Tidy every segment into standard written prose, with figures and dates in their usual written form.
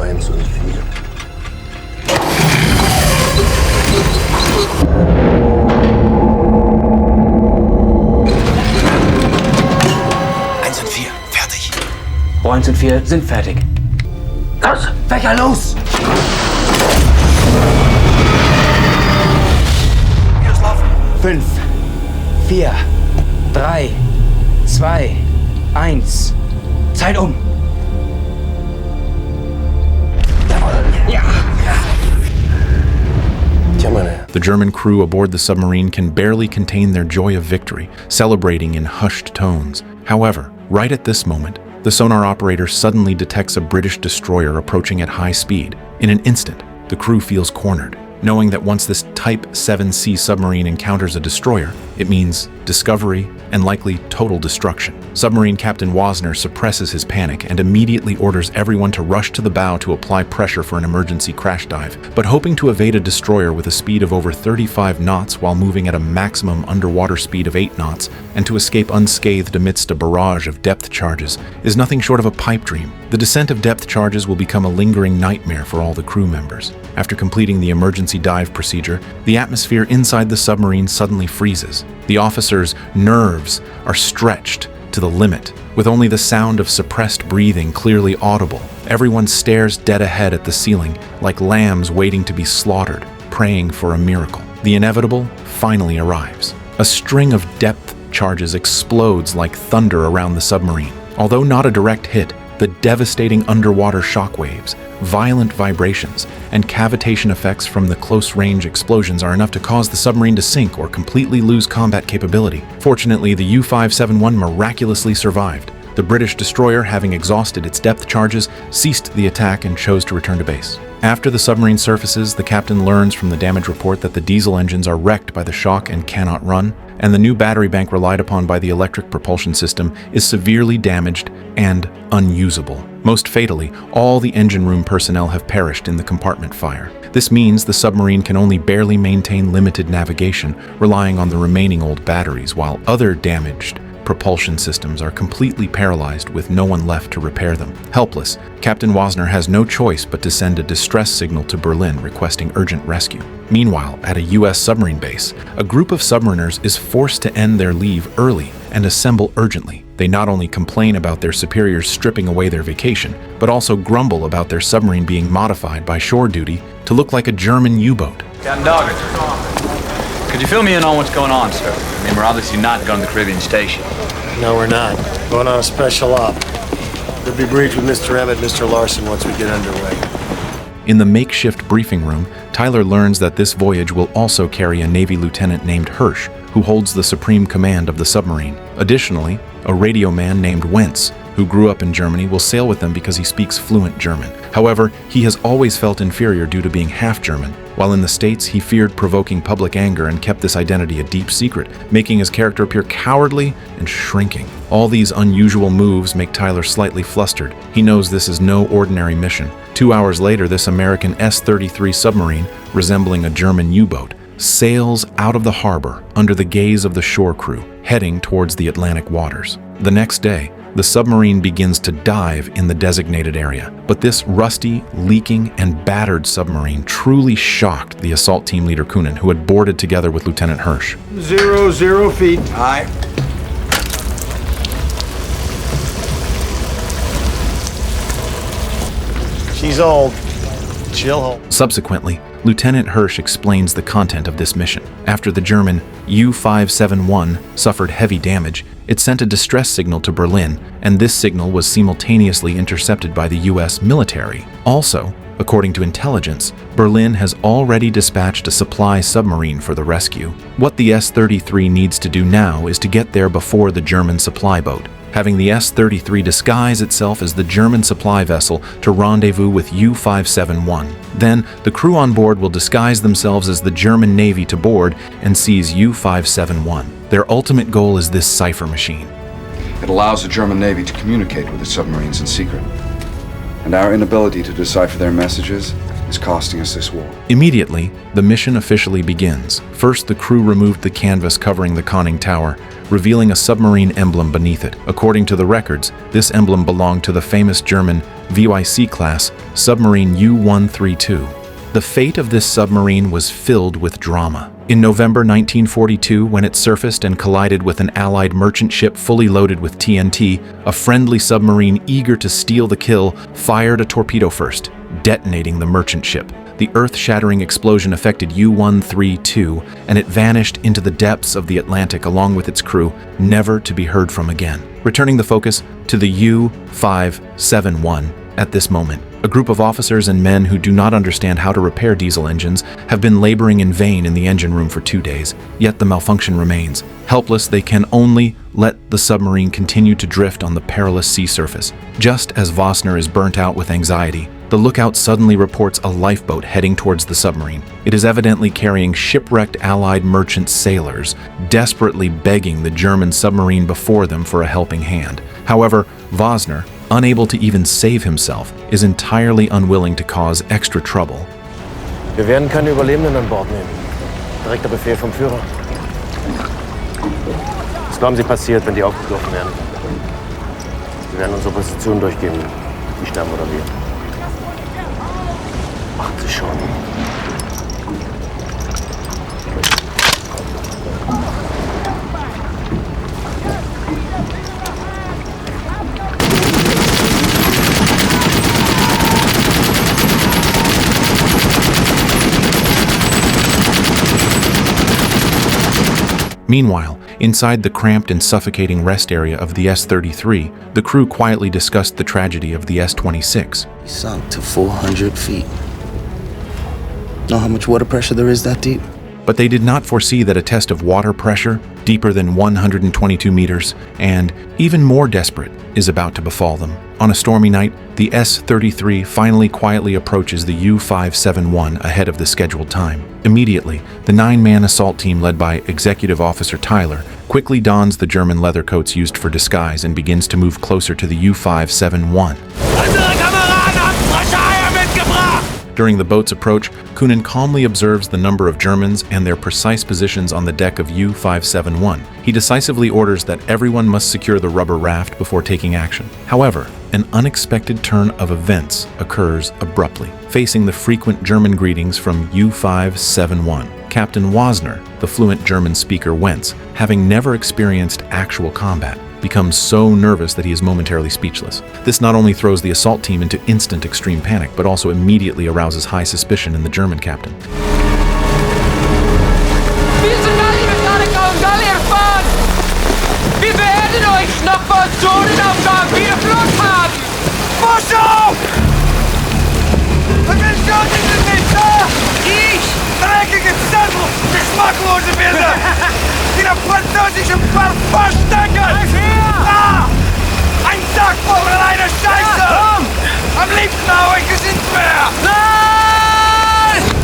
1 und 4. Fertig. 1 und 4 sind fertig. Los, Wecker, los! 5, 4, 3, 2, 1. Zeit um! The German crew aboard the submarine can barely contain their joy of victory, celebrating in hushed tones. However, right at this moment, the sonar operator suddenly detects a British destroyer approaching at high speed. In an instant, the crew feels cornered, knowing that once this Type 7C submarine encounters a destroyer, it means discovery and likely total destruction. Submarine Captain Wasner suppresses his panic and immediately orders everyone to rush to the bow to apply pressure for an emergency crash dive. But hoping to evade a destroyer with a speed of over 35 knots while moving at a maximum underwater speed of 8 knots and to escape unscathed amidst a barrage of depth charges is nothing short of a pipe dream. The descent of depth charges will become a lingering nightmare for all the crew members. After completing the emergency dive procedure, the atmosphere inside the submarine suddenly freezes. The officers' nerves are stretched to the limit, with only the sound of suppressed breathing clearly audible. Everyone stares dead ahead at the ceiling, like lambs waiting to be slaughtered, praying for a miracle. The inevitable finally arrives. A string of depth charges explodes like thunder around the submarine. Although not a direct hit, the devastating underwater shockwaves, violent vibrations, and cavitation effects from the close-range explosions are enough to cause the submarine to sink or completely lose combat capability. Fortunately, the U-571 miraculously survived. The British destroyer, having exhausted its depth charges, ceased the attack and chose to return to base. After the submarine surfaces, the captain learns from the damage report that the diesel engines are wrecked by the shock and cannot run, and the new battery bank relied upon by the electric propulsion system is severely damaged and unusable. Most fatally, all the engine room personnel have perished in the compartment fire. This means the submarine can only barely maintain limited navigation, relying on the remaining old batteries, while other damaged propulsion systems are completely paralyzed with no one left to repair them. Helpless, Captain Wasner has no choice but to send a distress signal to Berlin requesting urgent rescue. Meanwhile, at a U.S. submarine base, a group of submariners is forced to end their leave early and assemble urgently. They not only complain about their superiors stripping away their vacation, but also grumble about their submarine being modified by shore duty to look like a German U-boat. Captain Doggett, could you fill me in on what's going on, sir? I mean, we're obviously not going to the Caribbean station. No, we're not. Going on a special op. We'll be briefed with Mr. Emmett and Mr. Larson once we get underway. In the makeshift briefing room, Tyler learns that this voyage will also carry a Navy lieutenant named Hirsch, who holds the supreme command of the submarine. Additionally, a radio man named Wentz, who grew up in Germany, will sail with them because he speaks fluent German. However, he has always felt inferior due to being half German. While in the States, he feared provoking public anger and kept this identity a deep secret, making his character appear cowardly and shrinking. All these unusual moves make Tyler slightly flustered. He knows this is no ordinary mission. 2 hours later, this American S-33 submarine, resembling a German U-boat, sails out of the harbor under the gaze of the shore crew, heading towards the Atlantic waters. The next day, the submarine begins to dive in the designated area. But this rusty, leaking, and battered submarine truly shocked the assault team leader Kunin, who had boarded together with Lieutenant Hirsch. 0 feet. Aye. She's old. She'll hold. Subsequently, Lieutenant Hirsch explains the content of this mission. After the German U-571 suffered heavy damage, it sent a distress signal to Berlin, and this signal was simultaneously intercepted by the U.S. military. Also, according to intelligence, Berlin has already dispatched a supply submarine for the rescue. What the S-33 needs to do now is to get there before the German supply boat, having the S-33 disguise itself as the German supply vessel to rendezvous with U-571. Then, the crew on board will disguise themselves as the German Navy to board and seize U-571. Their ultimate goal is this cipher machine. It allows the German Navy to communicate with its submarines in secret. and our inability to decipher their messages is costing us this war. Immediately, the mission officially begins. First, the crew removed the canvas covering the conning tower, revealing a submarine emblem beneath it. According to the records, this emblem belonged to the famous German VYC class submarine U-132. The fate of this submarine was filled with drama. In November 1942, when it surfaced and collided with an Allied merchant ship fully loaded with TNT, a friendly submarine eager to steal the kill fired a torpedo first, detonating the merchant ship. The earth-shattering explosion affected U-132, and it vanished into the depths of the Atlantic along with its crew, never to be heard from again. Returning the focus to the U-571 at this moment. A group of officers and men who do not understand how to repair diesel engines have been laboring in vain in the engine room for 2 days, yet the malfunction remains. Helpless, they can only let the submarine continue to drift on the perilous sea surface. Just as Vossner is burnt out with anxiety, the lookout suddenly reports a lifeboat heading towards the submarine. It is evidently carrying shipwrecked Allied merchant sailors, desperately begging the German submarine before them for a helping hand. However, Vossner, unable to even save himself, is entirely unwilling to cause extra trouble. Wir werden keine Überlebenden an Bord nehmen. Direkter Befehl vom Führer. Was glauben Sie passiert, wenn die aufgegriffen werden? Sie werden unsere Position durchgehen. Die sterben oder wir. Machen Sie schon. Meanwhile, inside the cramped and suffocating rest area of the S-33, the crew quietly discussed the tragedy of the S-26. We sunk to 400 feet. Know how much water pressure there is that deep? But they did not foresee that a test of water pressure, deeper than 122 meters, and even more desperate, is about to befall them. On a stormy night, the S-33 finally quietly approaches the U-571 ahead of the scheduled time. Immediately, the 9-man assault team led by Executive Officer Tyler quickly dons the German leather coats used for disguise and begins to move closer to the U-571. During the boat's approach, Kunin calmly observes the number of Germans and their precise positions on the deck of U-571. He decisively orders that everyone must secure the rubber raft before taking action. However, an unexpected turn of events occurs abruptly. Facing the frequent German greetings from U-571, Captain Wossner, the fluent German speaker Wentz, having never experienced actual combat, becomes so nervous that he is momentarily speechless. This not only throws the assault team into instant extreme panic, but also immediately arouses high suspicion in the German captain. Wir sind alle mit Gallier fahren! Wir beenden euch Schnapper-Zonenaufgaben wie ihr Flot haben! Fuß auf! Und wir schauen nicht da! Ich! Dreckige Zettel! Geschmacklose Bilder! Die der französische Verstecker! Ah! Ein Sack voll reiner Scheiße! Am liebsten hau ich es ins Meer!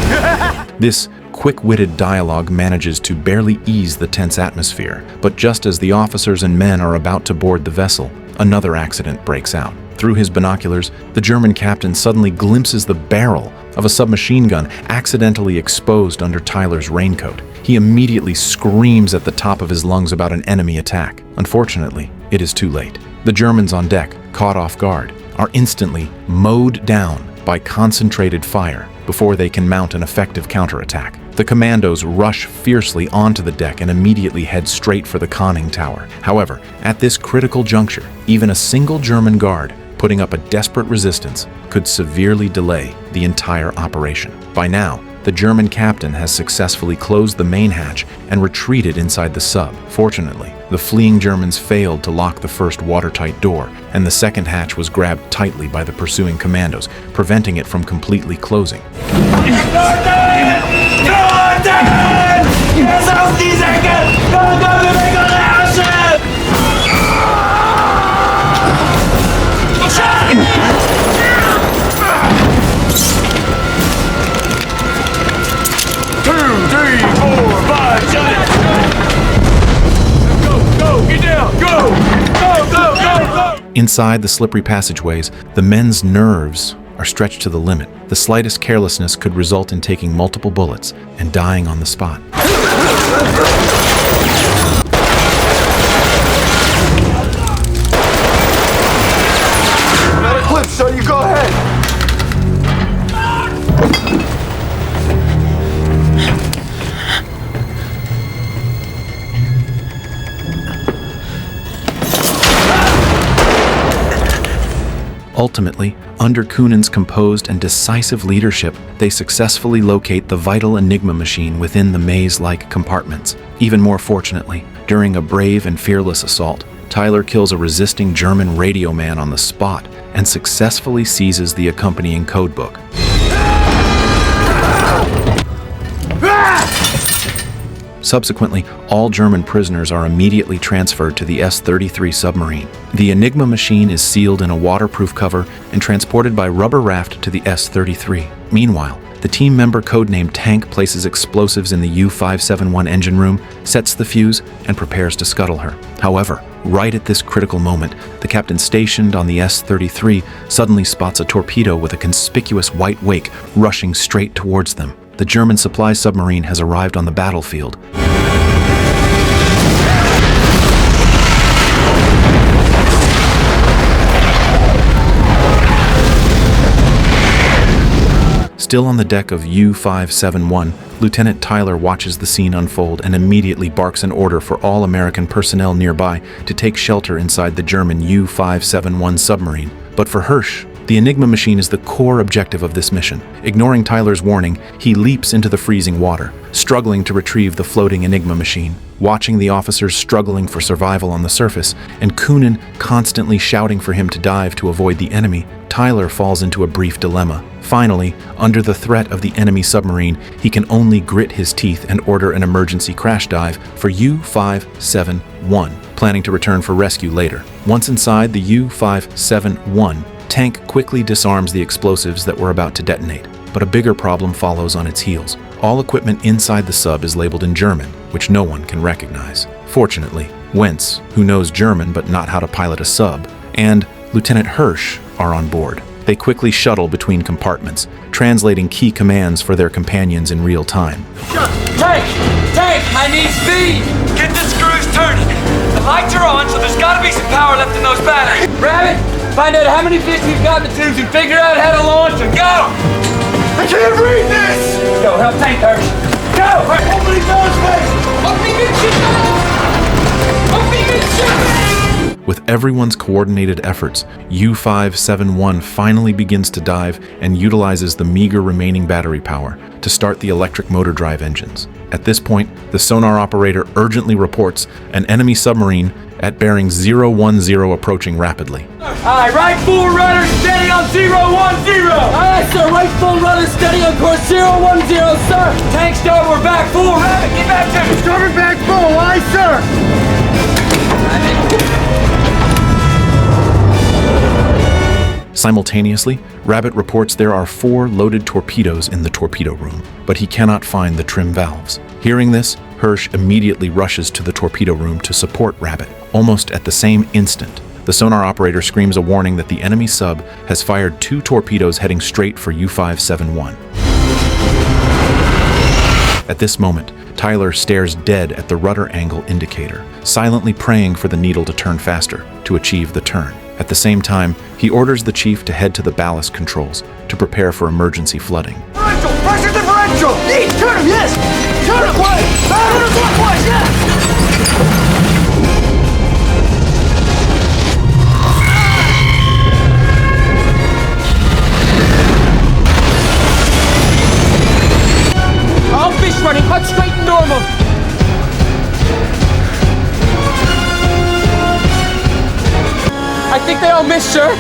Nein! This quick-witted dialogue manages to barely ease the tense atmosphere, but just as the officers and men are about to board the vessel, another accident breaks out. Through his binoculars, the German captain suddenly glimpses the barrel of a submachine gun accidentally exposed under Tyler's raincoat. He immediately screams at the top of his lungs about an enemy attack. Unfortunately, it is too late. The Germans on deck, caught off guard, are instantly mowed down by concentrated fire before they can mount an effective counterattack. The commandos rush fiercely onto the deck and immediately head straight for the conning tower. However, at this critical juncture, even a single German guard putting up a desperate resistance could severely delay the entire operation. By now, the German captain has successfully closed the main hatch and retreated inside the sub. Fortunately, the fleeing Germans failed to lock the first watertight door, and the second hatch was grabbed tightly by the pursuing commandos, preventing it from completely closing. Inside the slippery passageways, the men's nerves are stretched to the limit. The slightest carelessness could result in taking multiple bullets and dying on the spot. Better clip, so you go ahead. Ultimately, under Coonan's composed and decisive leadership, they successfully locate the vital Enigma machine within the maze-like compartments. Even more fortunately, during a brave and fearless assault, Tyler kills a resisting German radio man on the spot and successfully seizes the accompanying codebook. Subsequently, all German prisoners are immediately transferred to the S-33 submarine. The Enigma machine is sealed in a waterproof cover and transported by rubber raft to the S-33. Meanwhile, the team member codenamed Tank places explosives in the U-571 engine room, sets the fuse, and prepares to scuttle her. However, right at this critical moment, the captain stationed on the S-33 suddenly spots a torpedo with a conspicuous white wake rushing straight towards them. The German supply submarine has arrived on the battlefield. Still on the deck of U-571, Lieutenant Tyler watches the scene unfold and immediately barks an order for all American personnel nearby to take shelter inside the German U-571 submarine. But for Hirsch, the Enigma machine is the core objective of this mission. Ignoring Tyler's warning, he leaps into the freezing water, struggling to retrieve the floating Enigma machine. Watching the officers struggling for survival on the surface, and Coonan constantly shouting for him to dive to avoid the enemy, Tyler falls into a brief dilemma. Finally, under the threat of the enemy submarine, he can only grit his teeth and order an emergency crash dive for U-571, planning to return for rescue later. Once inside the U-571, Tank quickly disarms the explosives that were about to detonate, but a bigger problem follows on its heels. All equipment inside the sub is labeled in German, which no one can recognize. Fortunately, Wentz, who knows German but not how to pilot a sub, and Lieutenant Hirsch are on board. They quickly shuttle between compartments, translating key commands for their companions in real time. Tank! Tank! I need speed! Get the screws turning! The lights are on, so there's gotta be some power left in those batteries. Rabbit! Find out how many fish we've got in the tubes and figure out how to launch them. Go! I can't read this! Go, help Tank, Hirsch. Go! Open these doors, please! Open these doors! With everyone's coordinated efforts, U-571 finally begins to dive and utilizes the meager remaining battery power to start the electric motor drive engines. At this point, the sonar operator urgently reports an enemy submarine at bearing 010 approaching rapidly. Aye, right full rudder steady on 010! Aye, sir, right full rudder steady on course 010, sir! Tank starboard back full, Rabbit, get back to me! Starboard back full, aye, sir! Simultaneously, Rabbit reports there are 4 loaded torpedoes in the torpedo room, but he cannot find the trim valves. Hearing this, Hirsch immediately rushes to the torpedo room to support Rabbit. Almost at the same instant, the sonar operator screams a warning that the enemy sub has fired 2 torpedoes heading straight for U-571. At this moment, Tyler stares dead at the rudder angle indicator, silently praying for the needle to turn faster to achieve the turn. At the same time, he orders the chief to head to the ballast controls to prepare for emergency flooding. Differential! Pressure differential! Turn him, yes! Turn him! Turn him clockwise, yes! All fish running, cut straight and normal. I think they all missed, sir.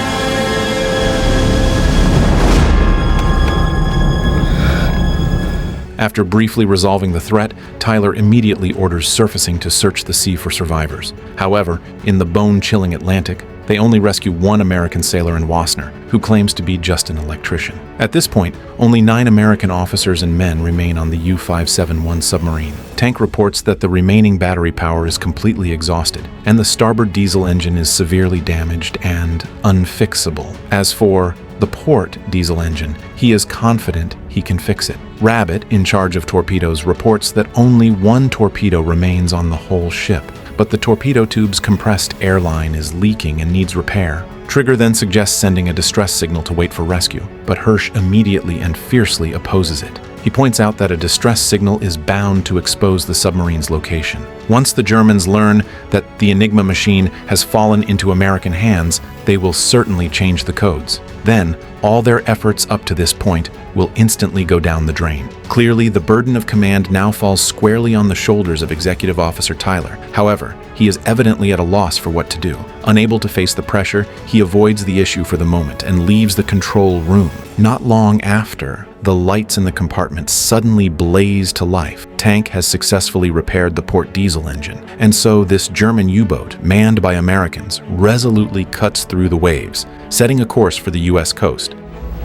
After briefly resolving the threat, Tyler immediately orders surfacing to search the sea for survivors. However, in the bone-chilling Atlantic, They only rescue one American sailor in Wassner, who claims to be just an electrician. At this point, only 9 American officers and men remain on the U-571 submarine. Tank reports that the remaining battery power is completely exhausted, and the starboard diesel engine is severely damaged and unfixable. As for the port diesel engine, he is confident he can fix it. Rabbit, in charge of torpedoes, reports that only 1 torpedo remains on the whole ship, but the torpedo tube's compressed air line is leaking and needs repair. Trigger then suggests sending a distress signal to wait for rescue, but Hirsch immediately and fiercely opposes it. He points out that a distress signal is bound to expose the submarine's location. Once the Germans learn that the Enigma machine has fallen into American hands, they will certainly change the codes. Then, all their efforts up to this point will instantly go down the drain. Clearly, the burden of command now falls squarely on the shoulders of Executive Officer Tyler. However, he is evidently at a loss for what to do. Unable to face the pressure, he avoids the issue for the moment and leaves the control room. Not long after, the lights in the compartment suddenly blaze to life. Tank has successfully repaired the port diesel engine, and so this German U-boat, manned by Americans, resolutely cuts through the waves, setting a course for the U.S. coast.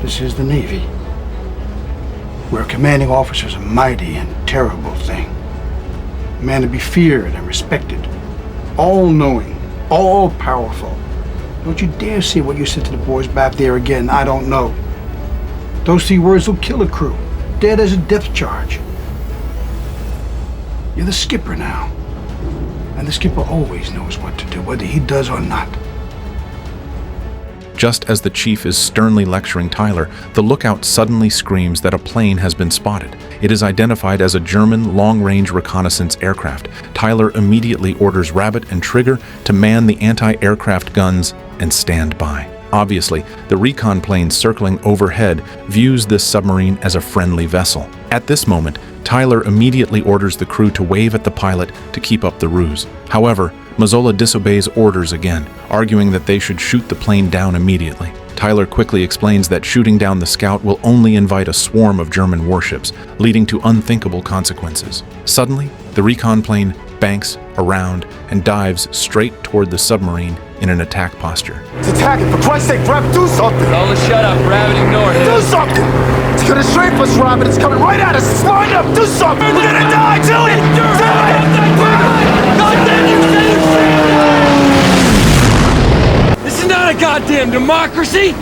This is the Navy, where a commanding officer is a mighty and terrible thing. A man to be feared and respected, all-knowing, all-powerful. Don't you dare say what you said to the boys back there again, I don't know. Those 3 words will kill a crew, dead as a depth charge. You're the skipper now, and the skipper always knows what to do, whether he does or not. Just as the chief is sternly lecturing Tyler, the lookout suddenly screams that a plane has been spotted. It is identified as a German long-range reconnaissance aircraft. Tyler immediately orders Rabbit and Trigger to man the anti-aircraft guns and stand by. Obviously, the recon plane circling overhead views this submarine as a friendly vessel. At this moment, Tyler immediately orders the crew to wave at the pilot to keep up the ruse. However, Mazzola disobeys orders again, arguing that they should shoot the plane down immediately. Tyler quickly explains that shooting down the scout will only invite a swarm of German warships, leading to unthinkable consequences. Suddenly, the recon plane banks around and dives straight toward the submarine in an attack posture. It's attacking! For Christ's sake, Rabbit, do something! Tell him to shut up, Rabbit, ignore him. Do something! It's gonna strafe us, Rabbit! It's coming right at us! It's lined up! Do something! We're gonna die! Do it! Do it! This is not a goddamn democracy!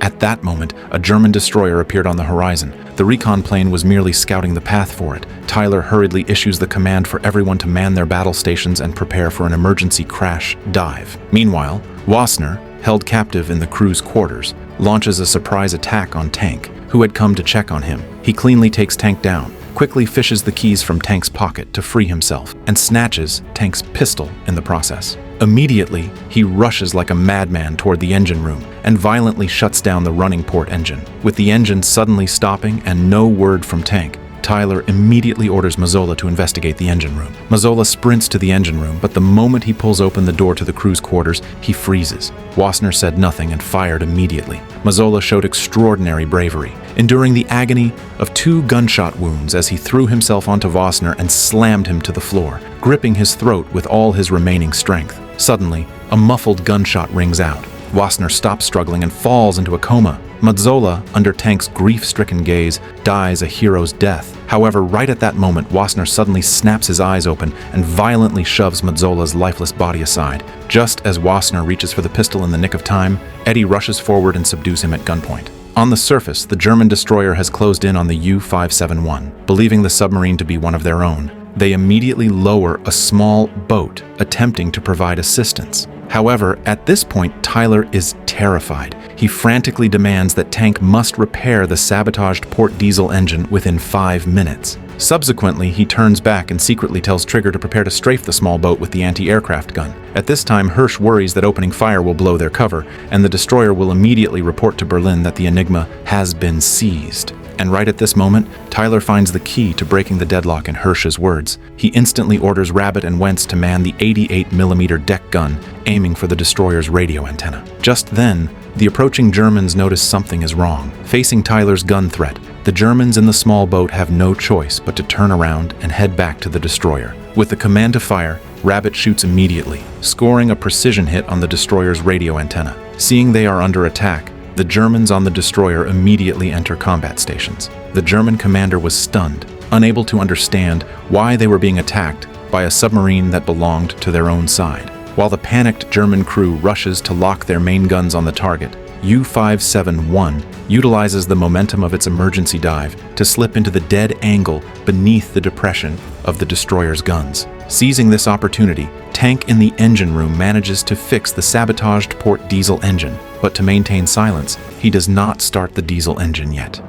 At that moment, a German destroyer appeared on the horizon. The recon plane was merely scouting the path for it. Tyler hurriedly issues the command for everyone to man their battle stations and prepare for an emergency crash dive. Meanwhile, Wassner, held captive in the crew's quarters, launches a surprise attack on Tank, who had come to check on him. He cleanly takes Tank down, quickly fishes the keys from Tank's pocket to free himself, and snatches Tank's pistol in the process. Immediately, he rushes like a madman toward the engine room and violently shuts down the running port engine. With the engine suddenly stopping and no word from Tank, Tyler immediately orders Mazzola to investigate the engine room. Mazzola sprints to the engine room, but the moment he pulls open the door to the crew's quarters, he freezes. Wassner said nothing and fired immediately. Mazzola showed extraordinary bravery, enduring the agony of 2 gunshot wounds as he threw himself onto Wassner and slammed him to the floor, gripping his throat with all his remaining strength. Suddenly, a muffled gunshot rings out. Wassner stops struggling and falls into a coma. Mazzola, under Tank's grief-stricken gaze, dies a hero's death. However, right at that moment, Wassner suddenly snaps his eyes open and violently shoves Mazzola's lifeless body aside. Just as Wassner reaches for the pistol in the nick of time, Eddie rushes forward and subdues him at gunpoint. On the surface, the German destroyer has closed in on the U-571, believing the submarine to be one of their own. They immediately lower a small boat, attempting to provide assistance. However, at this point, Tyler is terrified. He frantically demands that Tank must repair the sabotaged port diesel engine within 5 minutes. Subsequently, he turns back and secretly tells Trigger to prepare to strafe the small boat with the anti-aircraft gun. At this time, Hirsch worries that opening fire will blow their cover, and the destroyer will immediately report to Berlin that the Enigma has been seized. And right at this moment, Tyler finds the key to breaking the deadlock in Hirsch's words. He instantly orders Rabbit and Wentz to man the 88mm deck gun, aiming for the destroyer's radio antenna. Just then, the approaching Germans notice something is wrong. Facing Tyler's gun threat, the Germans in the small boat have no choice but to turn around and head back to the destroyer. With the command to fire, Rabbit shoots immediately, scoring a precision hit on the destroyer's radio antenna. Seeing they are under attack, the Germans on the destroyer immediately enter combat stations. The German commander was stunned, unable to understand why they were being attacked by a submarine that belonged to their own side. While the panicked German crew rushes to lock their main guns on the target, U-571 utilizes the momentum of its emergency dive to slip into the dead angle beneath the depression of the destroyer's guns. Seizing this opportunity, Tank in the engine room manages to fix the sabotaged port diesel engine, but to maintain silence, he does not start the diesel engine yet.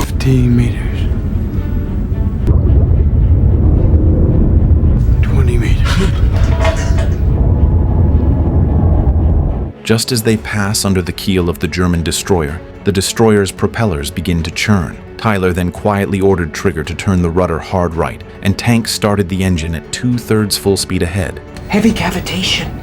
15 meters. 20 meters. Just as they pass under the keel of the German destroyer, the destroyer's propellers begin to churn. Tyler then quietly ordered Trigger to turn the rudder hard right, and Tank started the engine at 2/3 full speed ahead. Heavy cavitation.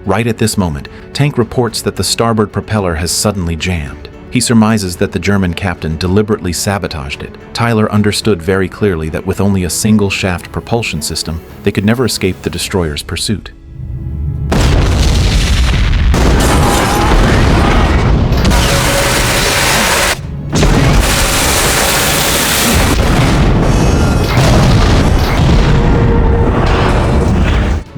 Right at this moment, Tank reports that the starboard propeller has suddenly jammed. He surmises that the German captain deliberately sabotaged it. Tyler understood very clearly that with only a single shaft propulsion system, they could never escape the destroyer's pursuit.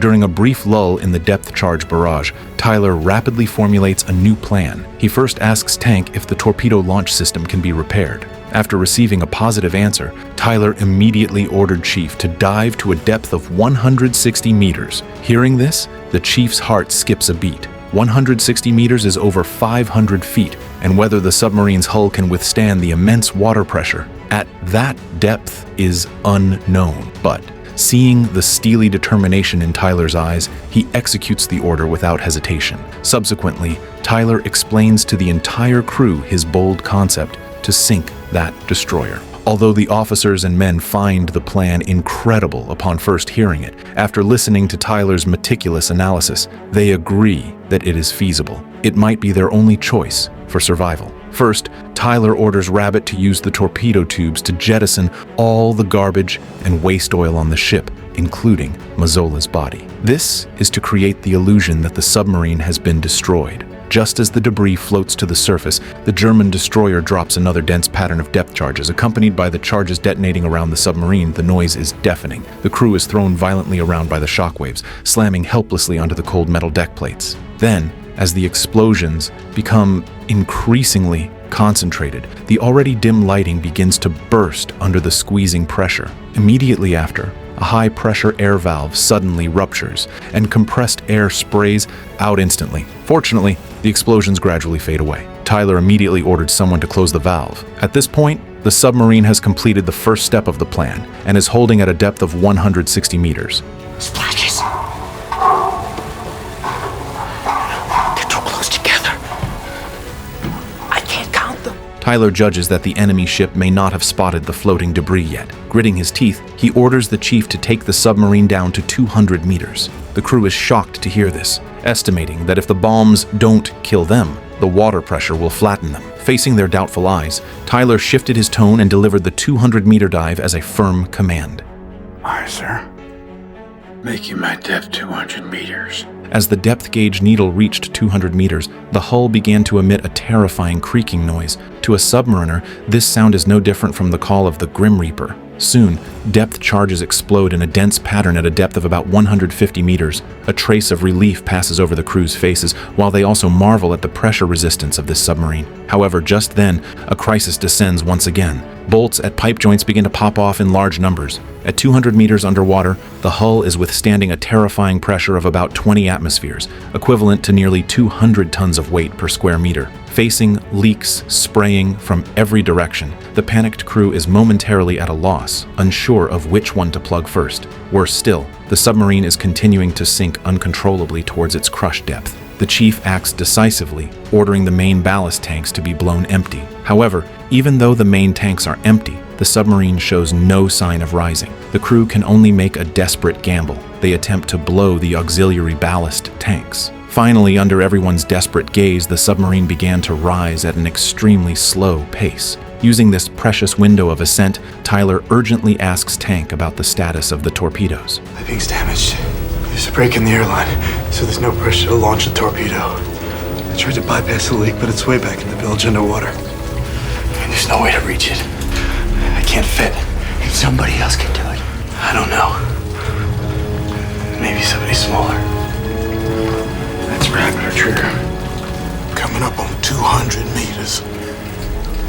During a brief lull in the depth charge barrage, Tyler rapidly formulates a new plan. He first asks Tank if the torpedo launch system can be repaired. After receiving a positive answer, Tyler immediately ordered Chief to dive to a depth of 160 meters. Hearing this, the Chief's heart skips a beat. 160 meters is over 500 feet, and whether the submarine's hull can withstand the immense water pressure at that depth is unknown. But seeing the steely determination in Tyler's eyes, he executes the order without hesitation. Subsequently, Tyler explains to the entire crew his bold concept to sink that destroyer. Although the officers and men find the plan incredible upon first hearing it, after listening to Tyler's meticulous analysis, they agree that it is feasible. It might be their only choice for survival. First, Tyler orders Rabbit to use the torpedo tubes to jettison all the garbage and waste oil on the ship, including Mazzola's body. This is to create the illusion that the submarine has been destroyed. Just as the debris floats to the surface, the German destroyer drops another dense pattern of depth charges. Accompanied by the charges detonating around the submarine, the noise is deafening. The crew is thrown violently around by the shockwaves, slamming helplessly onto the cold metal deck plates. Then, as the explosions become increasingly concentrated, the already dim lighting begins to burst under the squeezing pressure. Immediately after, a high-pressure air valve suddenly ruptures, and compressed air sprays out instantly. Fortunately, the explosions gradually fade away. Tyler immediately ordered someone to close the valve. At this point, the submarine has completed the first step of the plan and is holding at a depth of 160 meters. Splashes. They're too close together. I can't count them. Tyler judges that the enemy ship may not have spotted the floating debris yet. Gritting his teeth, he orders the chief to take the submarine down to 200 meters. The crew is shocked to hear this, estimating that if the bombs don't kill them, the water pressure will flatten them. Facing their doubtful eyes, Tyler shifted his tone and delivered the 200-meter dive as a firm command. Aye, sir. Making my depth 200 meters. As the depth gauge needle reached 200 meters, the hull began to emit a terrifying creaking noise. To a submariner, this sound is no different from the call of the Grim Reaper. Soon, depth charges explode in a dense pattern at a depth of about 150 meters. A trace of relief passes over the crew's faces, while they also marvel at the pressure resistance of this submarine. However, just then, a crisis descends once again. Bolts at pipe joints begin to pop off in large numbers. At 200 meters underwater, the hull is withstanding a terrifying pressure of about 20 atmospheres, equivalent to nearly 200 tons of of weight per square meter. Facing leaks spraying from every direction, the panicked crew is momentarily at a loss, unsure of which one to plug first. Worse still, the submarine is continuing to sink uncontrollably towards its crush depth. The chief acts decisively, ordering the main ballast tanks to be blown empty. However, even though the main tanks are empty, the submarine shows no sign of rising. The crew can only make a desperate gamble. They attempt to blow the auxiliary ballast tanks. Finally, under everyone's desperate gaze, the submarine began to rise at an extremely slow pace. Using this precious window of ascent, Tyler urgently asks Tank about the status of the torpedoes. My wing's damaged. There's a break in the airline, so there's no pressure to launch a torpedo. I tried to bypass the leak, but it's way back in the bilge underwater. And there's no way to reach it. I can't fit. And somebody else can do it. I don't know. Maybe somebody smaller. That's Rabbit or Trigger. Coming up on 200 meters.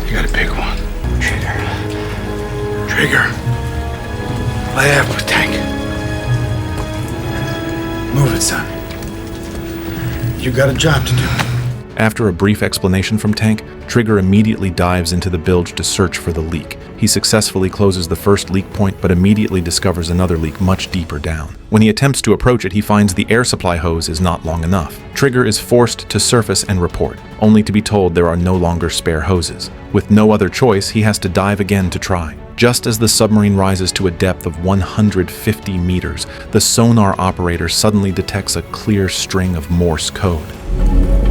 You gotta pick one. Trigger. Trigger. Lay aft with Tank. Move it, son. You got a job to do. After a brief explanation from Tank, Trigger immediately dives into the bilge to search for the leak. He successfully closes the first leak point, but immediately discovers another leak much deeper down. When he attempts to approach it, he finds the air supply hose is not long enough. Trigger is forced to surface and report, only to be told there are no longer spare hoses. With no other choice, he has to dive again to try. Just as the submarine rises to a depth of 150 meters, the sonar operator suddenly detects a clear string of Morse code.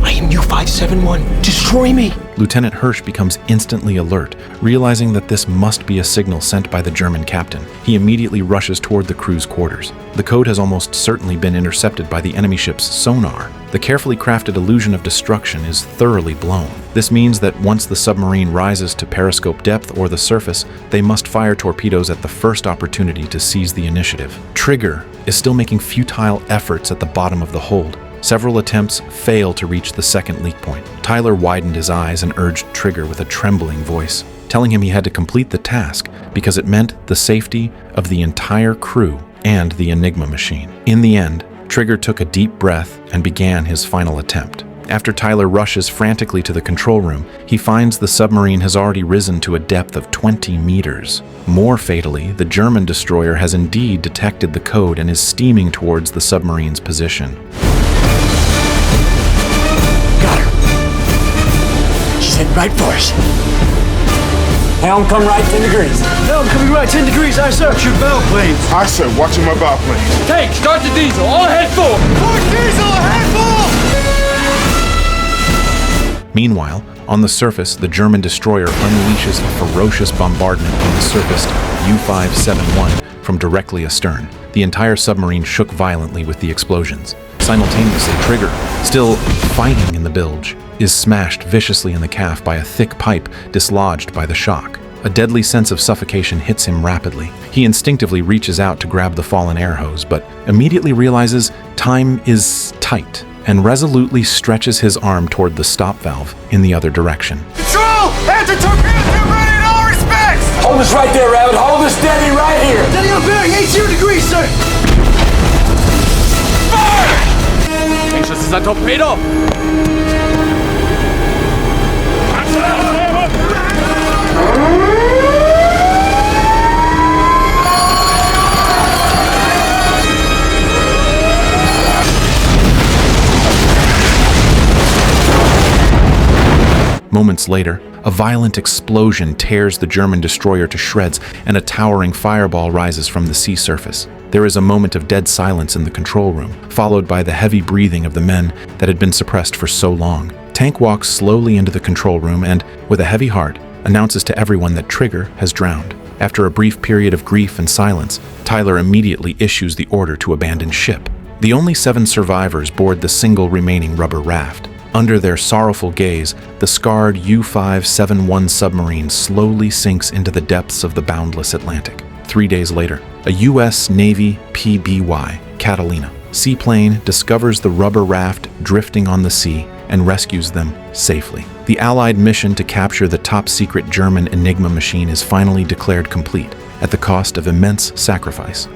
I am U-571. Destroy me! Lieutenant Hirsch becomes instantly alert, realizing that this must be a signal sent by the German captain. He immediately rushes toward the crew's quarters. The code has almost certainly been intercepted by the enemy ship's sonar. The carefully crafted illusion of destruction is thoroughly blown. This means that once the submarine rises to periscope depth or the surface, they must fire torpedoes at the first opportunity to seize the initiative. Trigger is still making futile efforts at the bottom of the hold. Several attempts fail to reach the second leak point. Tyler widened his eyes and urged Trigger with a trembling voice, telling him he had to complete the task because it meant the safety of the entire crew and the Enigma machine. In the end, Trigger took a deep breath and began his final attempt. After Tyler rushes frantically to the control room, he finds the submarine has already risen to a depth of 20 meters. More fatally, the German destroyer has indeed detected the code and is steaming towards the submarine's position. Got her. She's heading right for us. Helm, come right 10 degrees. Helm, coming right 10 degrees, aye, sir. Watch your bow planes. Aye, sir. Watching my bow planes. Tank, start the diesel. All ahead full. Port diesel, ahead full! Meanwhile, on the surface, the German destroyer unleashes a ferocious bombardment on the surfaced U-571 from directly astern. The entire submarine shook violently with the explosions. Simultaneously, Trigger, still fighting in the bilge, is smashed viciously in the calf by a thick pipe dislodged by the shock. A deadly sense of suffocation hits him rapidly. He instinctively reaches out to grab the fallen air hose, but immediately realizes time is tight and resolutely stretches his arm toward the stop valve in the other direction. Control! Anti-torpedo tube ready in all respects! Hold us right there, Rabbit. Hold us steady right here. Steady on bearing, 80 degrees, sir! Fire! Denkst du, das ist ein Torpedo? Moments later, a violent explosion tears the German destroyer to shreds and a towering fireball rises from the sea surface. There is a moment of dead silence in the control room, followed by the heavy breathing of the men that had been suppressed for so long. Tank walks slowly into the control room and, with a heavy heart, announces to everyone that Trigger has drowned. After a brief period of grief and silence, Tyler immediately issues the order to abandon ship. The only 7 survivors board the single remaining rubber raft. Under their sorrowful gaze, the scarred U-571 submarine slowly sinks into the depths of the boundless Atlantic. 3 days later, a U.S. Navy PBY Catalina seaplane discovers the rubber raft drifting on the sea and rescues them safely. The Allied mission to capture the top-secret German Enigma machine is finally declared complete, at the cost of immense sacrifice.